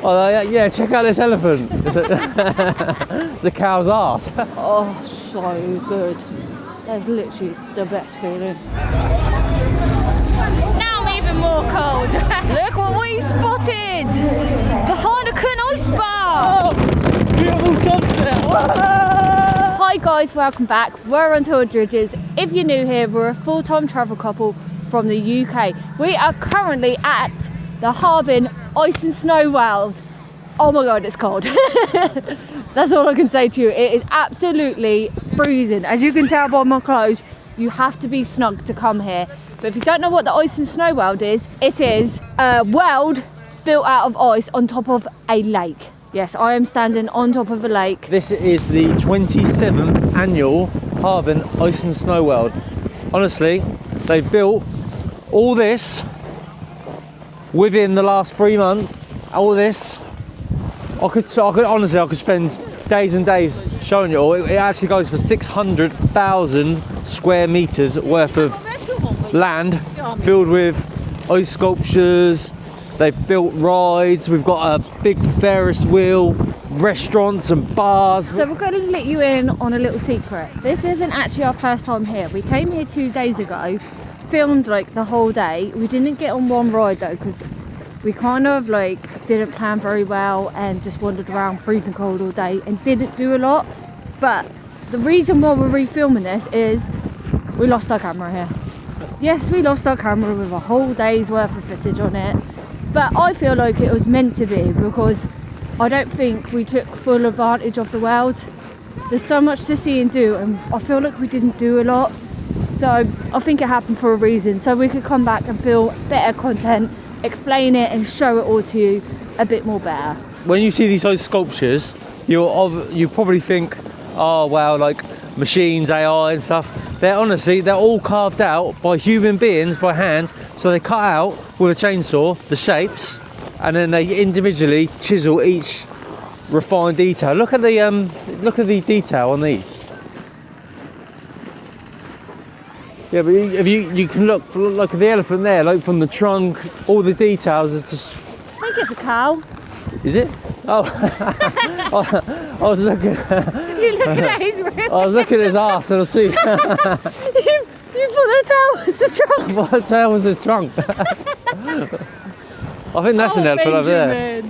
Oh, yeah, check out this elephant. It's a cow's arse. Oh, so good. That's literally the best feeling. Now I'm even more cold. Look what we spotted! The Harbin Ice Bar! Oh, beautiful sunset. Hi guys, welcome back. We're on tour Dridgers. If you're new here, we're a full-time travel couple from the UK. We are currently at the Harbin Ice and Snow World. Oh my god, it's cold. That's all I can say to you. It is absolutely freezing. As you can tell by my clothes, you have to be snug to come here. But if you don't know what the Ice and Snow World is, it is a world built out of ice on top of a lake. Yes, I am standing on top of a lake. This is the 27th annual Harbin Ice and Snow World. Honestly, they've built all this within the last 3 months. All this, I could spend days and days showing you all. It actually goes for 600,000 square meters worth of land filled with ice sculptures. They've built rides. We've got a big Ferris wheel, restaurants and bars. So we're going to let you in on a little secret. This isn't actually our first time here. We came here 2 days ago, filmed like the whole day. We didn't get on one ride though because we kind of like didn't plan very well and just wandered around freezing cold all day and didn't do a lot. But the reason why we're refilming this is we lost our camera here. Yes, we lost our camera with a whole day's worth of footage on it. But I feel like it was meant to be because I don't think we took full advantage of the world. There's so much to see and do and I feel like we didn't do a lot. So I think it happened for a reason. So we could come back and feel better content, explain it and show it all to you a bit more better. When you see these ice sculptures, you probably think, oh wow, like machines, AI and stuff. They're all carved out by human beings by hand. So they cut out with a chainsaw the shapes, and then they individually chisel each refined detail. Look at the detail on these. Yeah, but if you can look at the elephant there, like from the trunk, all the details is just. I think it's a cow. Is it? Oh, I was looking. You're looking at his rib. I was looking at his arse and I see. You thought the tail was the trunk. What the tail was his trunk? I think that's an elephant over there.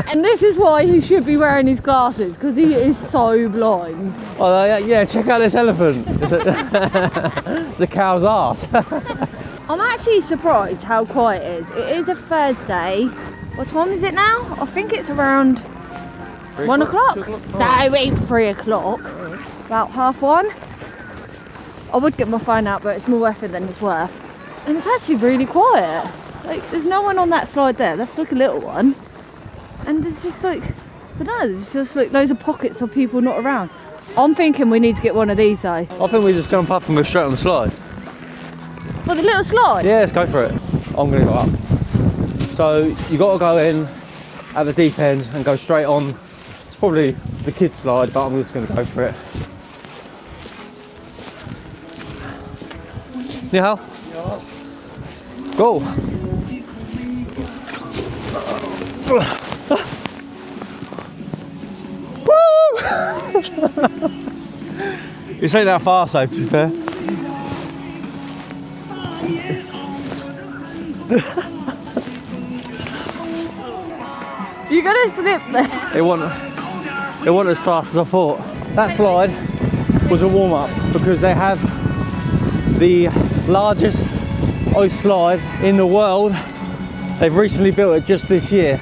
And this is why he should be wearing his glasses, because he is so blind. Oh yeah, check out this elephant. It's a cow's arse. I'm actually surprised how quiet it is. It is a Thursday. What time is it now? I think it's around 1 o'clock. No, it ain't 3 o'clock. About 1:30. I would get my phone out, but it's more effort than it's worth. And it's actually really quiet. Like, there's no one on that slide there. That's like a little one. And there's just like, I don't know, there's just like loads of pockets of people not around. I'm thinking we need to get one of these though. I think we just jump up and go straight on the slide. What, the little slide? Yeah, let's go for it. I'm gonna go up. So you got to go in at the deep end and go straight on. It's probably the kids slide, but I'm just gonna go for it. Yeah. Go. Woo! This ain't that fast though, to be fair. You're gonna slip there. It wasn't as fast as I thought. That slide was a warm-up because they have the largest ice slide in the world. They've recently built it just this year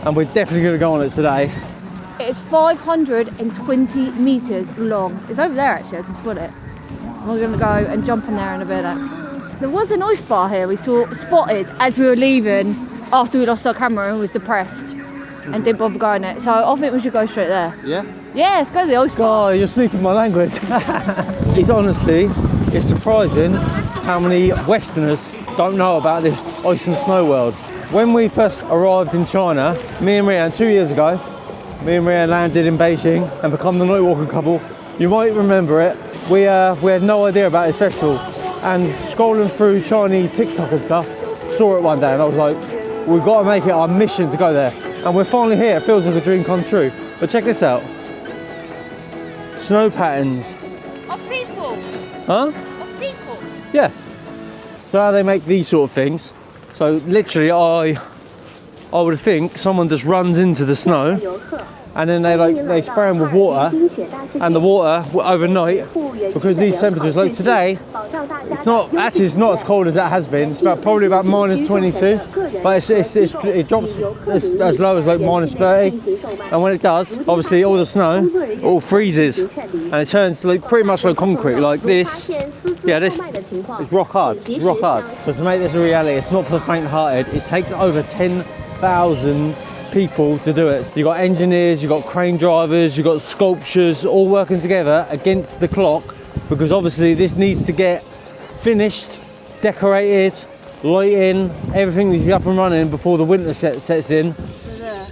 and we're definitely going to go on it today. It's 520 metres long. It's over there actually, I can spot it. We're going to go and jump in there in a bit. There was an ice bar here we spotted as we were leaving after we lost our camera and was depressed and didn't bother going it. So I think we should go straight there. Yeah? Yeah, let's go to the ice bar. Oh, you're speaking my language. It's surprising how many Westerners don't know about this ice and snow world. When we first arrived in China, me and Reanne, 2 years ago, me and Reanne landed in Beijing and become the night walking couple. You might remember it. We had no idea about this festival, and scrolling through Chinese TikTok and stuff, saw it one day and I was like, we've got to make it our mission to go there. And we're finally here. It feels like a dream come true. But check this out. Snow patterns. Of people. Huh? Of people. Yeah. So how they make these sort of things. So literally I would think someone just runs into the snow and then they spray them with water, and the water overnight, because these temperatures, like today, it's not as cold as it has been. It's probably about -22, but it drops as low as like -30, and when it does, obviously all the snow all freezes and it turns like pretty much like concrete, like this. Yeah, this is rock hard. It's rock hard. So to make this a reality, it's not for the faint-hearted. It takes over 10,000 people to do it. You got engineers, you got crane drivers, you got sculptures, all working together against the clock, because obviously this needs to get finished, decorated, lighting, everything needs to be up and running before the winter sets in. There.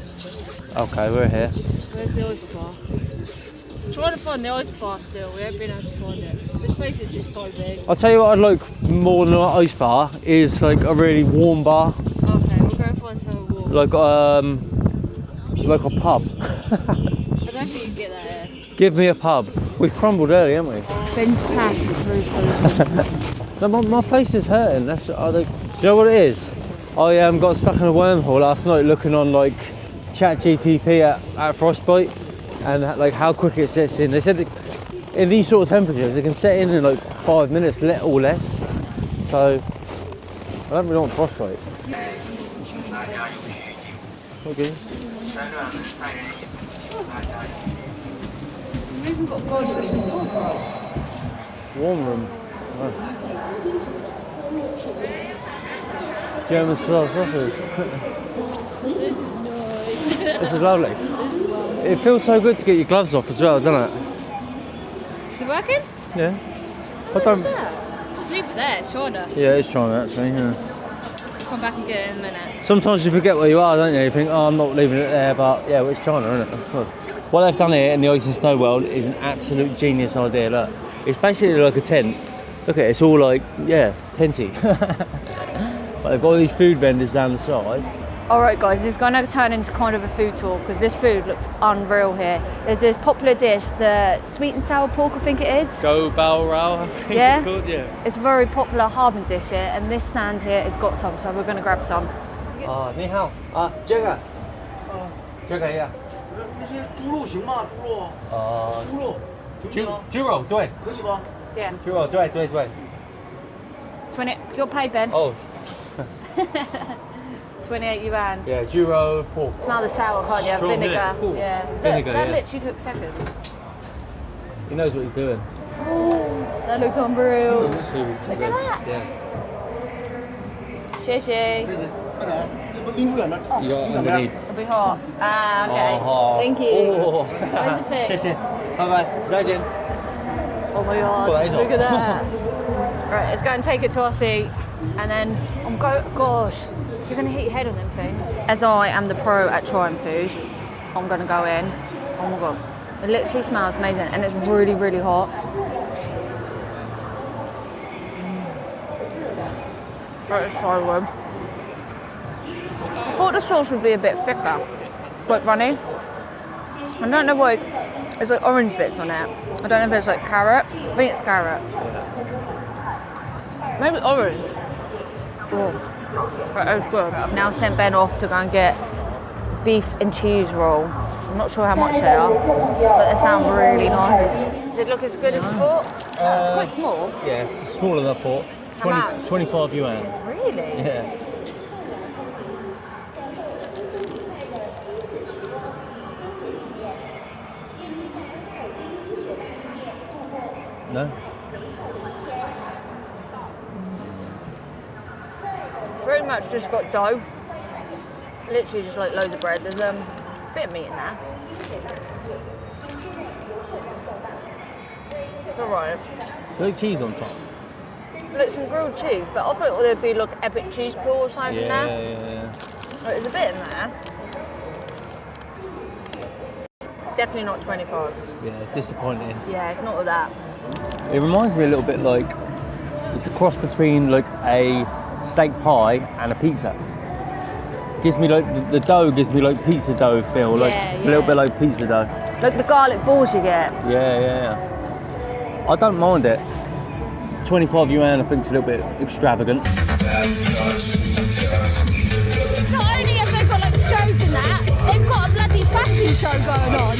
Okay, we're here. Where's the ice bar? I'm trying to find the ice bar still. We haven't been able to find it. This place is just so big. I'll tell you what I'd like more than an ice bar is like a really warm bar. Okay, we'll go find some warm. Like a pub. I don't think you get that here. Give me a pub. We've crumbled early, haven't we? Ben's tash is very close. No, my face is hurting. Do you know what it is? I got stuck in a wormhole last night looking on like ChatGTP at Frostbite, and like how quick it sets in. They said that in these sort of temperatures it can set in like 5 minutes or less. So I don't really want Frostbite. Okay. We've even got guys pushing the door for us. Warm room. Oh. German style sausage. This is nice. This is lovely. It feels so good to get your gloves off as well, doesn't it? Is it working? Yeah. What's that? Just leave it there, it's China. Yeah, it's China actually, yeah. Come back and get it in a minute. Sometimes you forget where you are, don't you? You think, oh, I'm not leaving it there, but yeah, well, it's China, isn't it? What they've done here in the Ice and Snow World is an absolute genius idea. Look, it's basically like a tent. Look at it, it's all like, yeah, tenty. But they've got all these food vendors down the side. Alright guys, this is going to turn into kind of a food tour because this food looks unreal here. There's this popular dish, the sweet and sour pork, I think it is. Go Bao Rao, I think it's called, yeah. It's a very popular Harbin dish here, and this stand here has got some, so we're going to grab some. Ni hao. 这个 这个 yeah. 那是猪肉行吗？猪肉。猪肉。猪肉对。可以吗？ Yeah. 猪肉对对对。 20, you'll pay Ben. Oh. 28 yuan. Yeah, 猪肉 pork. Smell the sour, can't you? Strong, Vinegar. yeah. Cool. Yeah. Vinegar, that yeah. literally took seconds. He knows what he's doing. That looks unreal. Look at that. Yeah. 谢谢. 快点，这不拎出两边烫。 You got underneath. It'll be hot. Ah, okay. Oh. Thank you. Oh. Where's the fish? 谢谢。拜拜，再见。 Oh my god, Well, that is look at hot. that. Right, let's go and take it to our seat. And then, gosh, you're going to hit your head on them things. As I am the pro at trying food, I'm going to go in. Oh my god. It literally smells amazing and it's really, really hot. That is so good. I thought the sauce would be a bit thicker, quite runny. I don't know why, there's like orange bits on it. I don't know if it's like carrot. I think it's carrot. Maybe orange. Oh, that is good. I've now sent Ben off to go and get beef and cheese roll. I'm not sure how much they are, but they sound really nice. Does it look as good as I thought? Oh, it's quite small. Yeah, it's smaller than I thought. How much? 25 yuan. Really? Yeah. No? Pretty much just got dough. Literally just like loads of bread. There's a bit of meat in there. It's alright. So like cheese on top. Like some grilled cheese, but I thought there'd be like epic cheese pool or something in there. Yeah. Like, there's a bit in there. Definitely not 25. Yeah, disappointing. Yeah, it's not with that. It reminds me a little bit like, it's a cross between like a steak pie and a pizza. gives me like the dough gives me like pizza dough feel. Like it's a little bit like pizza dough. Like the garlic balls you get. Yeah. I don't mind it. 25 yuan I think is a little bit extravagant. Not only have they got like shows in that, they've got a bloody fashion show going on.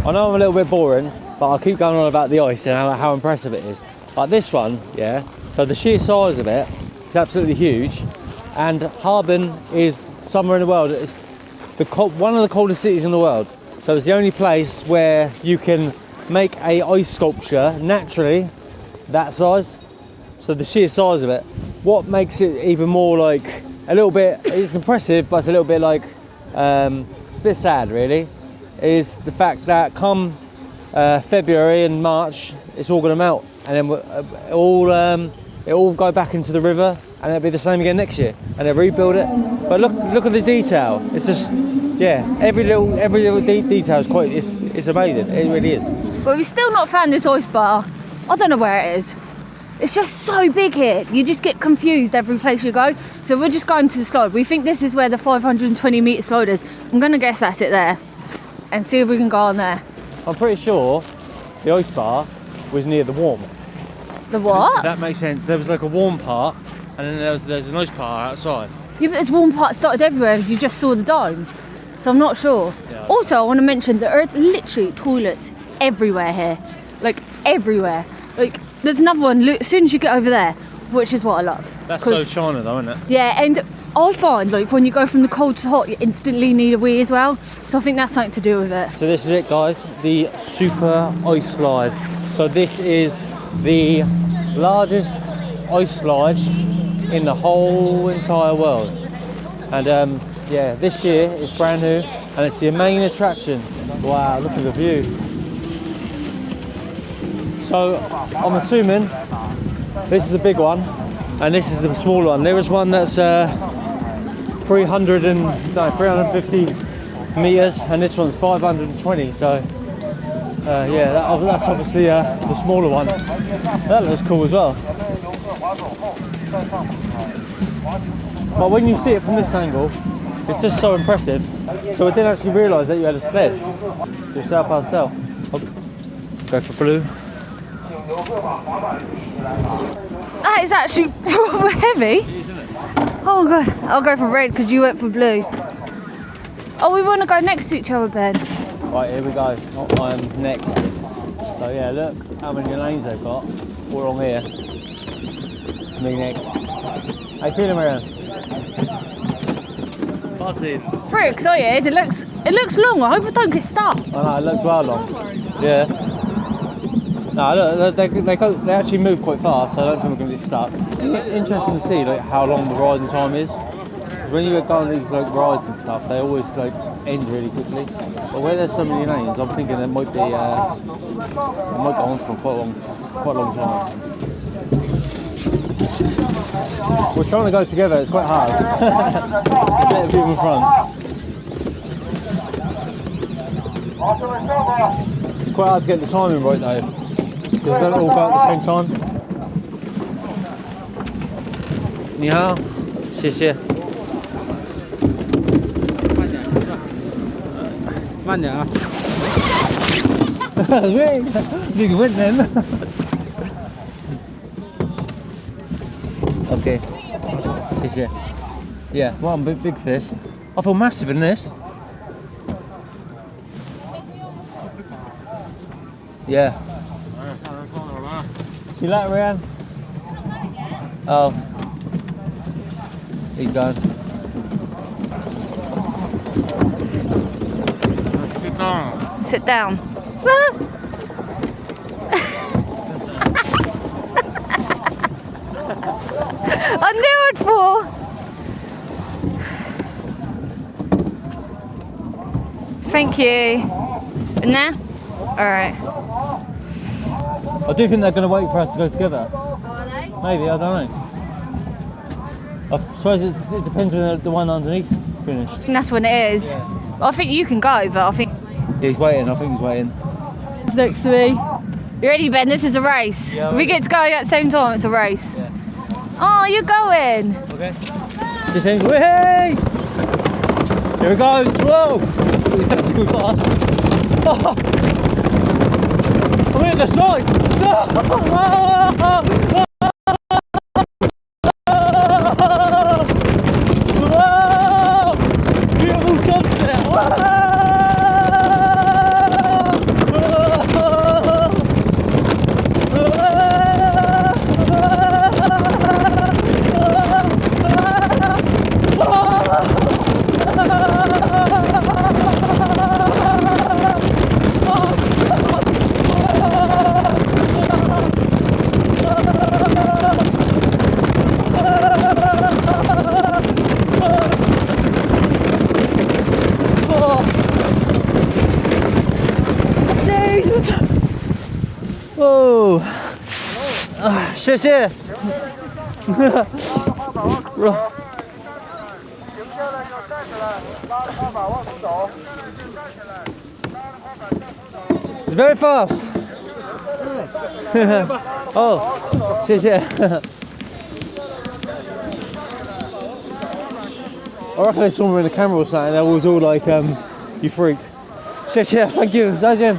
I know I'm a little bit boring, but I'll keep going on about the ice and how impressive it is. Like this one, yeah, so the sheer size of it is absolutely huge. And Harbin is somewhere in the world, it's one of the coldest cities in the world. So it's the only place where you can make a ice sculpture naturally that size. So the sheer size of it. What makes it even more like a little bit, it's impressive, but it's a little bit like, a bit sad really, is the fact that come February and March, it's all going to melt. And then it'll all go back into the river and it'll be the same again next year. And they'll rebuild it. But look at the detail. It's just, yeah, every little detail is quite, it's amazing. It really is. But we've still not found this ice bar. I don't know where it is. It's just so big here. You just get confused every place you go. So we're just going to the slide. We think this is where the 520 metre slide is. I'm going to guess that's it there. And see if we can go on there. I'm pretty sure the ice bar was near the warm. The what? That makes sense. There was like a warm part and then there's an ice part outside. Yeah, but there's warm parts started everywhere as you just saw the dome. So I'm not sure. Yeah. Also, I want to mention that there's literally toilets everywhere here. Like, everywhere. Like, there's another one as soon as you get over there, which is what I love. That's so China though, isn't it? Yeah, and I find, like, when you go from the cold to hot, you instantly need a wee as well. So I think that's something to do with it. So this is it, guys. The super ice slide. So this is the largest ice slide in the whole entire world. And yeah, this year it's brand new and it's the main attraction. Wow, look at the view. So I'm assuming this is the big one and this is the smaller one. There is one that's 350 meters and this one's 520. So yeah, that's obviously the smaller one. That looks cool as well. But when you see it from this angle, it's just so impressive. So I didn't actually realise that you had a sled. Just out by itself. Go for blue. That is actually heavy. Isn't it? Oh god, I'll go for red because you went for blue. Oh, we want to go next to each other, Ben. Right, here we go. I'm next. So yeah, look how many lanes they've got. We're on here. Me next. How you feeling, Reanne? Buzzing. Very excited. It looks long. I hope I don't get stuck. I know, it looks well long. Yeah. No, look, they actually move quite fast, so I don't think we're going to get stuck. It's interesting to see like how long the riding time is. When you go on these like rides and stuff, they always like end really quickly. But where there's so many lanes, I'm thinking it might be it might go on for quite a long time. We're trying to go together, it's quite hard. Get a few in front. It's quite hard to get the timing right though, because they don't all go at the same time. Ni hao, xie xie. 慢点啊。你问人。Okay, 谢谢. Yeah, one big fish. I feel massive in this. Yeah. You like Reanne? Oh. He's gone. Sit down. Sit down. I knew it fall. Thank you. Nah? Alright. I do think they're going to wait for us to go together. Oh, are they? Maybe, I don't know. I suppose it depends when the one underneath finished. I think that's when it is. Yeah. I think you can go, but I think... Yeah, he's waiting, I think he's waiting. Next to me. You ready, Ben? This is a race. Yeah, if we get to go at the same time, it's a race. Yeah. Oh, you're going. Okay. Just saying, way! Here it goes. Whoa! It's actually going fast. Oh. I'm in the side. Beautiful sunset. Whoa! 谢谢。It's very fast. Oh, 谢谢。I reckon they saw me in the camera or something. They was all like, "You freak." 谢谢, thank you. 再见.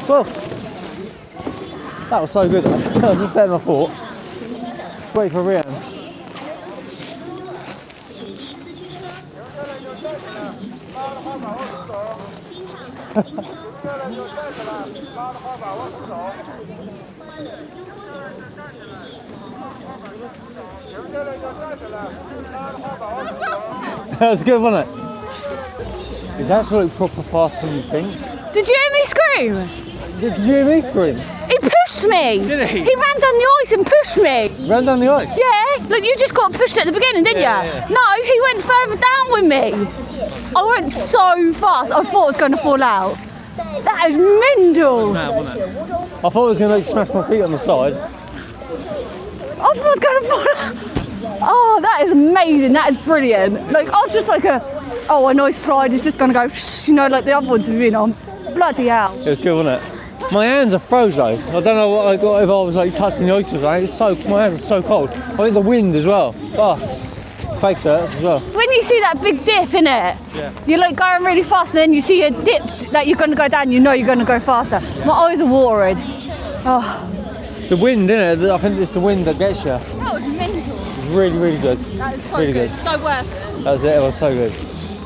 Whoa. That was so good. That was better than I thought. Let's wait for Reanne. That was good, wasn't it? It's actually proper faster than you think. Did you hear me scream? Did you hear me scream? He pushed me. Did he? He ran down the ice and pushed me. Ran down the ice? Yeah, look, you just got pushed at the beginning, didn't Yeah, you? yeah. No, he went further down with me. I went so fast, I thought I was going to fall out. That is mental. Mad, wasn't it? I thought it was going to like smash my feet on the side. I thought I was going to fall out. Oh, that is amazing. That is brilliant. Like, I was just like a nice slide is just going to go, you know, like the other ones we've been on. Bloody hell. It was good, wasn't it? My hands are froze though. I don't know what I got if I was like touching the oysters, right? It's so, my hands are so cold. I think the wind as well. Oh, face hurts as well. When you see that big dip in it, Yeah. you're like going really fast, and then you see a dip that you're going to go down, you know you're going to go faster. My eyes are watered. Oh. The wind, innit? I think it's the wind that gets you. That was mental. It's really, really good. That is so really good. good. So worth. That was it. It was so good.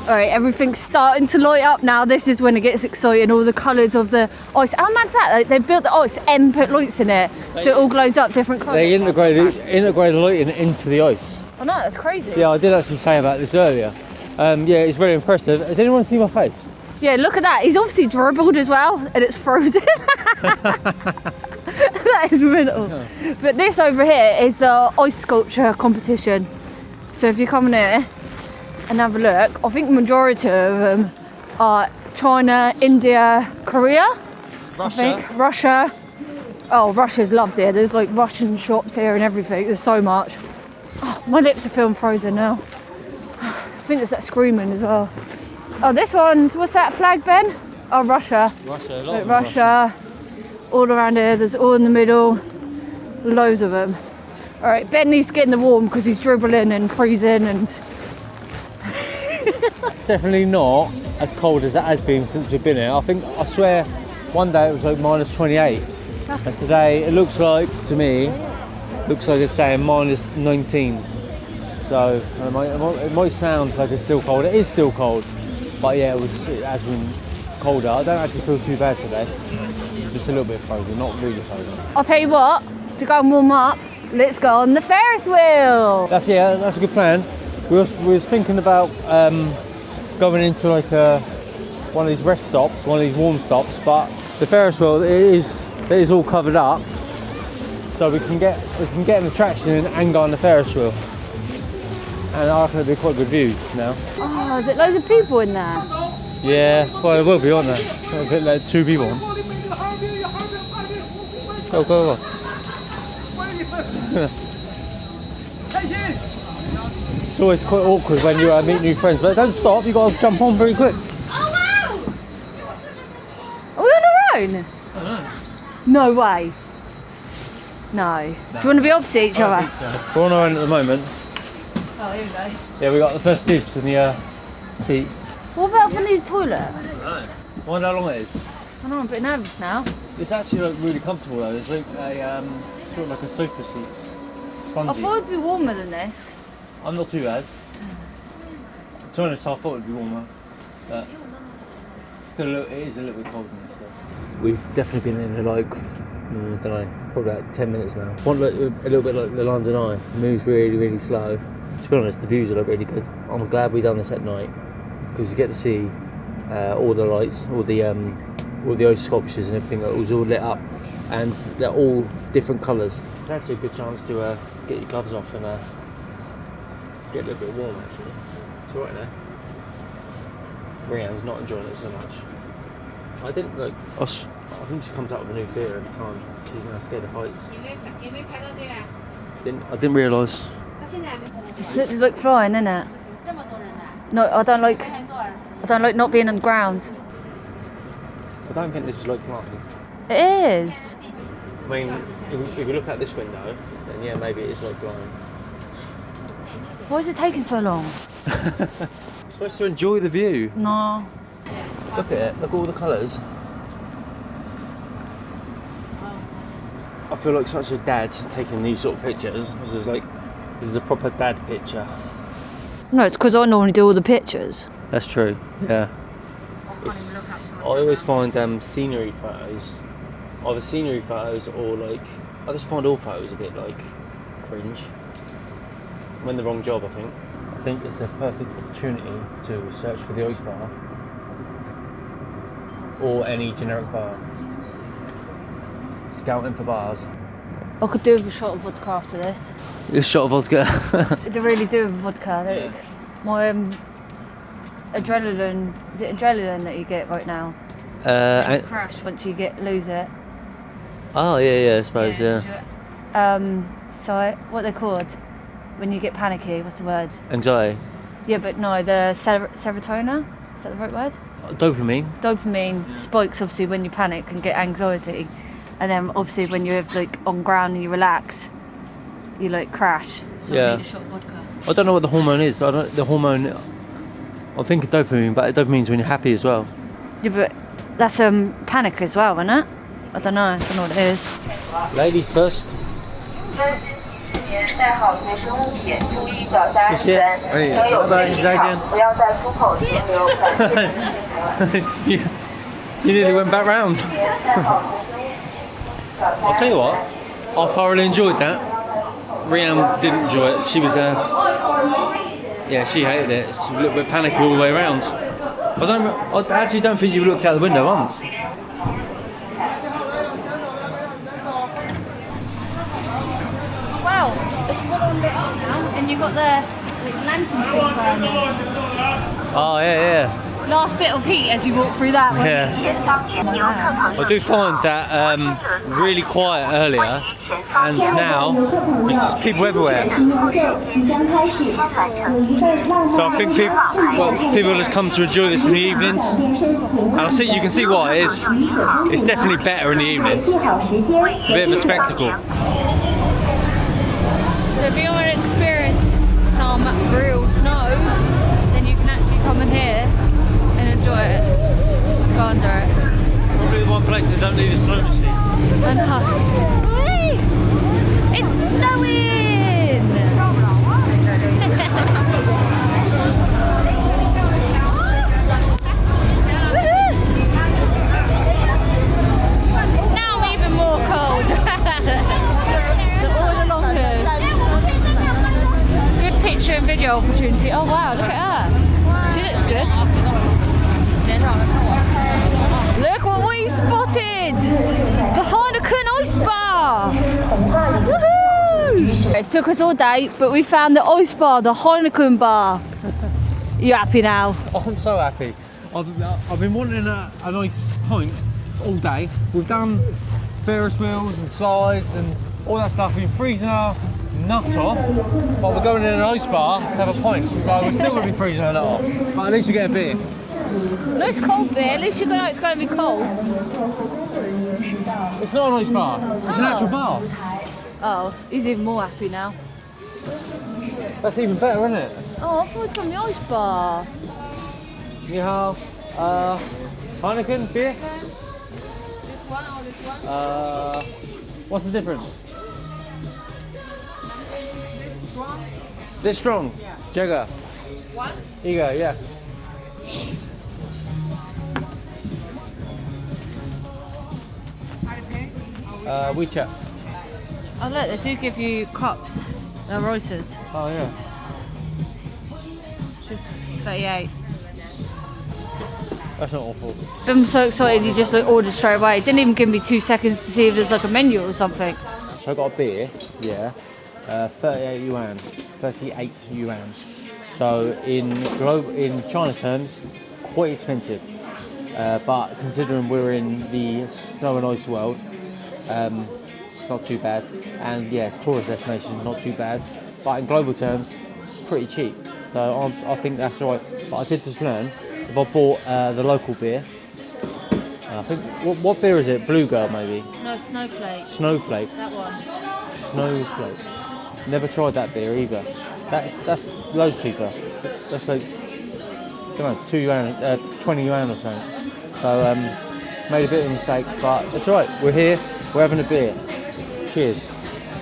All right, everything's starting to light up now. This is when it gets exciting. All the colours of the ice. How mad's that? Like, they've built the ice and put lights in it, so it all glows up different colours. They integrated lighting into the ice. I know, that's crazy. Yeah, I did actually say about this earlier. Yeah, it's very impressive. Has anyone seen my face? Yeah, look at that. He's obviously dribbled as well, and it's frozen. That is mental. But this over here is the ice sculpture competition. So if you come in here and have a look, I think the majority of them are China, India, Korea. Russia. I think Russia. Oh, Russia's loved here. There's like Russian shops here and everything. There's so much. Oh, my lips are feeling frozen now. I think there's that screaming as well. Oh, this one's, what's that flag, Ben? Oh, Russia. Russia, a lot Like of Russia. All around here. There's all in the middle. Loads of them. All right, Ben needs to get in the warm because he's dribbling and freezing and... It's definitely not as cold as it has been since we've been here. I swear, one day it was like minus 28. And today it looks like, to me, looks like it's saying minus 19. So it might sound like it's still cold. It is still cold, but yeah, it has been colder. I don't actually feel too bad today. Just a little bit frozen, not really frozen. I'll tell you what, to go and warm up, let's go on the Ferris wheel. That's a good plan. We was thinking about going into like one of these rest stops, one of these warm stops, but the Ferris wheel it is all covered up, so we can get an attraction and go on the Ferris wheel. And I reckon it'll be quite a good view now. Oh, is it loads of people in there? Yeah, well there will be, aren't there? There'll be like 2 people on. Go. It's always quite awkward when you meet new friends, but don't stop, you've got to jump on very quick. Oh wow! Are we on our own? I don't know. No way. No. Do you want to be opposite each other? We're on our own at the moment. Oh, here we go. Yeah, we got the first dibs in the seat. What about for the toilet? I wonder how long it is. I know, I'm a bit nervous now. It's actually like really comfortable though. It's like a sort of like a sofa seat, spongy. I thought it'd be warmer than this. I'm not too bad. To be honest, I thought it'd be warmer, but it is a little bit cold in this though. We've definitely been in here like, I don't know, probably about 10 minutes now. One look, a little bit like the London Eye, moves really, really slow. To be honest, the views are really good. I'm glad we done this at night because you get to see all the lights, all the ice sculptures and everything that was all lit up, and they're all different colours. It's actually a good chance to get your gloves off and get a little bit warm actually. It's alright there. Reanne's not enjoying it so much. I didn't like. I think she comes out of a new theatre every time. She's now scared of heights. I didn't realise. It's like flying, isn't it? No, I don't like not being on the ground. I don't think this is like flying. It is. I mean, if you look out this window, then yeah, maybe it is like flying. Why is it taking so long? You're supposed to enjoy the view. No. Look at it, look at all the colours. I feel like such a dad taking these sort of pictures. This is a proper dad picture. No, it's because I normally do all the pictures. That's true, yeah. I always find scenery photos, either scenery photos or like, I just find all photos a bit like cringe. I'm in the wrong job, I think. I think it's a perfect opportunity to search for the ice bar or any generic bar. Scouting for bars. I could do with a shot of vodka after this. This shot of vodka? They really do with vodka. Yeah. My adrenaline, is it adrenaline that you get right now? And Crash once you lose it. oh yeah, I suppose, yeah. So what they're called? When you get panicky, what's the word? Anxiety. Yeah, but no, the serotonin, is that the right word? Dopamine. Dopamine spikes obviously when you panic and get anxiety, and then obviously when you're like on ground and you relax, you like crash. So Yeah. I need a shot of vodka. I don't know what the hormone is. I'm thinking dopamine, but dopamine's when you're happy as well. Yeah, but that's panic as well, isn't it? I don't know what it is. Ladies first. 带好随身物品，注意脚下安全。车有非机场，不要在出口停留。you nearly went back round. I'll tell you what, I thoroughly enjoyed that. Reanne didn't enjoy it. She was yeah, she hated it. She was a little bit panicky all the way around. I actually don't think you looked out the window once. Wow, it's full on lit up now, and you've got the lantern thing burning. Oh yeah. Last bit of heat as you walk through that one. Yeah. I do find that really quiet earlier, and now there's just people everywhere. So I think people just come to enjoy this in the evenings, and you can see why it is. It's definitely better in the evenings. It's a bit of a spectacle. So if you want to experience some real snow, then you can actually come in here and enjoy it. Let's go under it. Probably the one place that don't need a snow machine. I know. Whee! It's snowing! Now I'm even more cold. All along here. Good picture and video opportunity. Oh wow, look at her. She looks good. Look what we spotted! The Heineken Ice Bar! Woohoo! It took us all day, but we found the ice bar, the Heineken bar. You happy now? Oh, I'm so happy. I've been wanting a nice pint all day. We've done Ferris wheels and slides and all that stuff. We've been freezing our nuts off, but we're going in an ice bar to have a pint, so we're still going to be freezing our nut off. But at least we get a beer. No, it's cold beer. At least you know it's going to be cold. It's not an ice bar. It's an actual bar. Oh, he's even more happy now. That's even better, isn't it? Oh, I thought it was going to be ice bar. You have Heineken beer. What's the difference? This strong? Yeah. Jagger. One? Here you go, yes. WeChat. Oh look, they do give you cups. They're Reuters. Oh yeah. 38. That's not awful. I'm so excited he just like ordered straight away. Didn't even give me 2 seconds to see if there's like a menu or something. So I got a beer, yeah. 38 yuan. 38 yuan. So in China terms, quite expensive. But considering we're in the snow and ice world, it's not too bad. And yes, tourist destination, not too bad. But in global terms, pretty cheap. So I think that's right. But I did just learn, if I bought the local beer, I think, what beer is it? Blue Girl maybe? No, Snowflake. Snowflake. That one. Snowflake. Never tried that beer either. That's loads cheaper. That's like, I don't know, 2 yuan, 20 yuan or something. So made a bit of a mistake, but it's alright. We're here. We're having a beer. Cheers.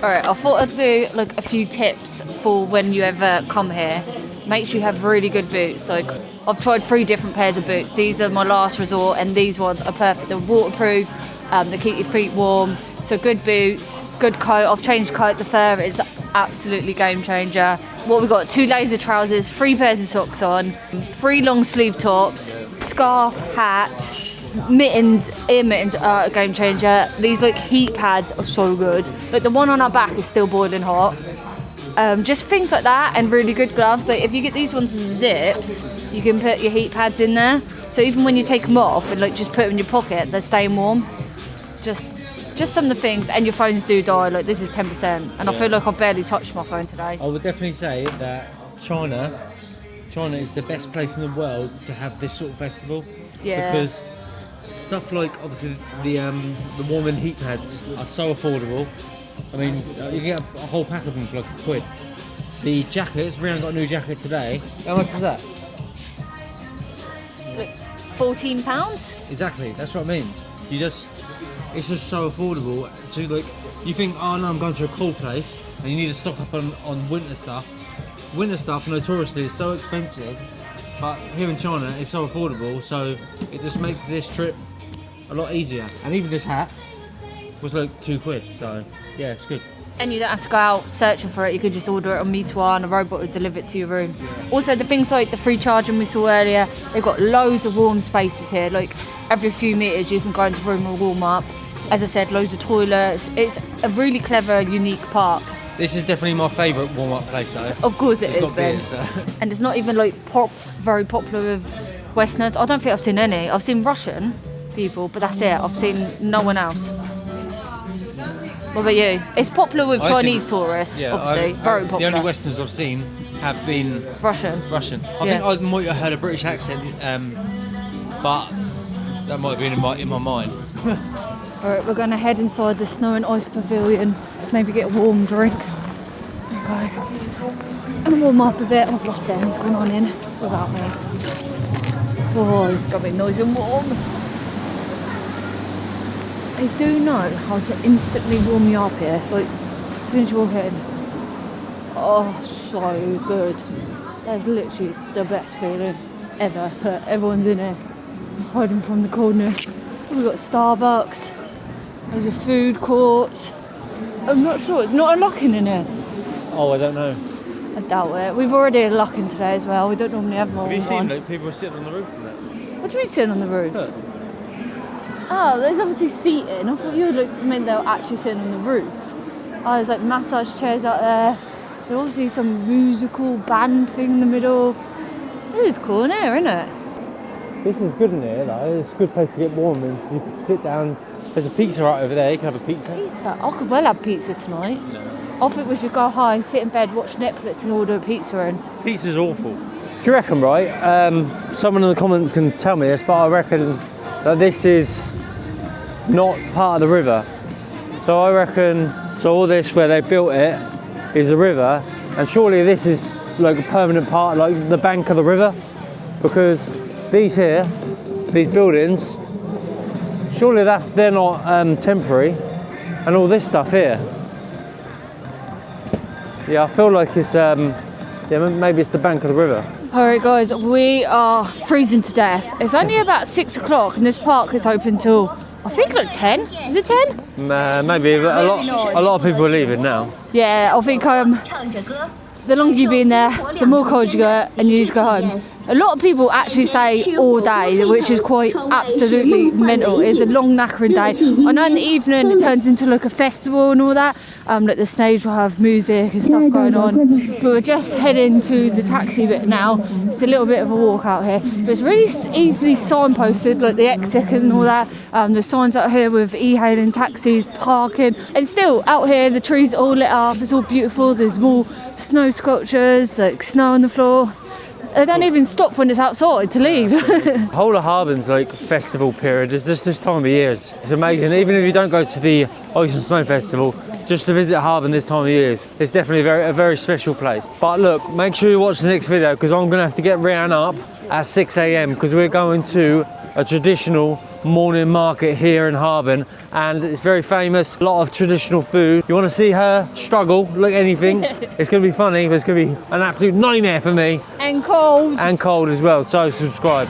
Alright, I thought I'd do like a few tips for when you ever come here. Make sure you have really good boots. Like I've tried 3 different pairs of boots. These are my last resort, and these ones are perfect. They're waterproof. They keep your feet warm. So good boots, good coat. I've changed coat. The fur is absolutely game changer. What we got? 2 layers of trousers, 3 pairs of socks on, 3 long sleeve tops, scarf, hat, mittens, ear mittens are a game changer. These like heat pads are so good. Like the one on our back is still boiling hot. Just things like that, and really good gloves. Like if you get these ones with zips, you can put your heat pads in there. So even when you take them off and like just put them in your pocket, they're staying warm. Just some of the things, and your phones do die. Like this is 10%, and I feel like I've barely touched my phone today. I would definitely say that China is the best place in the world to have this sort of festival. Yeah. Because stuff like obviously the warm and heat pads are so affordable. I mean, you can get a whole pack of them for like £1. The jackets, Reanne got a new jacket today. How much was that? Like £14. Exactly, that's what I mean. It's just so affordable to like. You think, oh no, I'm going to a cold place, and you need to stock up on winter stuff. Winter stuff notoriously is so expensive, but here in China it's so affordable, so it just makes this trip a lot easier. And even this hat was like £2, so yeah, it's good. And you don't have to go out searching for it. You could just order it on Meituan and a robot will deliver it to your room. Also, the things like the free charging we saw earlier, they've got loads of warm spaces here. Like every few metres you can go into a room and warm up. As I said, loads of toilets. It's a really clever, unique park. This is definitely my favourite warm-up place though. Of course it is, Ben. Beer, so. And it's not even like very popular with Westerners. I don't think I've seen any. I've seen Russian people, but that's it. I've seen no one else. What about you? It's popular with Chinese tourists, obviously. Very popular. The only Westerners I've seen have been Russian. I think I might have heard a British accent, but that might have been in my mind. Alright, we're going to head inside the snow and ice pavilion to maybe get a warm drink. Okay. And warm up a bit. I've lost Ben's going on in without me. Oh, it's going to be nice and warm. They do know how to instantly warm you up here. Like, as soon as you walk in. Oh, so good. That's literally the best feeling ever. Everyone's in here, hiding from the coldness. We've got Starbucks. There's a food court. I'm not sure. It's not unlocking in here. Oh, I don't know. I doubt it. We've already unlocking today as well. We don't normally have more. Have you seen like, people are sitting on the roof and that? What do you mean sitting on the roof? Look. Oh, there's obviously seating. I thought you meant they were actually sitting on the roof. Oh, there's like massage chairs out there. There's obviously some musical band thing in the middle. This is cool in here, isn't it? This is good in here. Like, it's a good place to get warm and you can sit down. There's a pizza right over there. You can have a pizza. Pizza? I could well have pizza tonight. No. I think we should go home, sit in bed, watch Netflix and order a pizza in. Pizza's awful. Do you reckon, right? Someone in the comments can tell me this, but I reckon that this is not part of the river. So I reckon, so all this where they built it is a river, and surely this is like a permanent part, like the bank of the river, because these here, these buildings, surely they're not temporary, and all this stuff here. Yeah, I feel like it's yeah, maybe it's the bank of the river. Alright guys, we are freezing to death. It's only about 6 o'clock and this park is open till, I think like 10. Is it 10? Maybe, but a lot of people are leaving now. Yeah, I think the longer you've been there, the more cold you get and you need to go home. A lot of people actually say all day, which is quite absolutely mental. It's a long knackering day. I know in the evening it turns into like a festival and all that. Like the stage will have music and stuff going on. But we're just heading to the taxi bit now. It's a little bit of a walk out here. But it's really easily signposted, like the exit and all that. There's signs out here with e-hailing taxis, parking. And still out here, the trees are all lit up. It's all beautiful. There's more snow sculptures, like snow on the floor. They don't even stop when it's outside to leave. The whole of Harbin's like festival period is just this time of year. It's amazing. Even if you don't go to the Ice and Snow Festival, just to visit Harbin this time of year, it's definitely a very special place. But look, make sure you watch the next video because I'm gonna have to get Reanne up at 6 AM because we're going to a traditional morning market here in Harbin, and it's very famous, a lot of traditional food. You want to see her struggle, look anything, it's going to be funny, but it's going to be an absolute nightmare for me. And cold. And cold as well, so subscribe.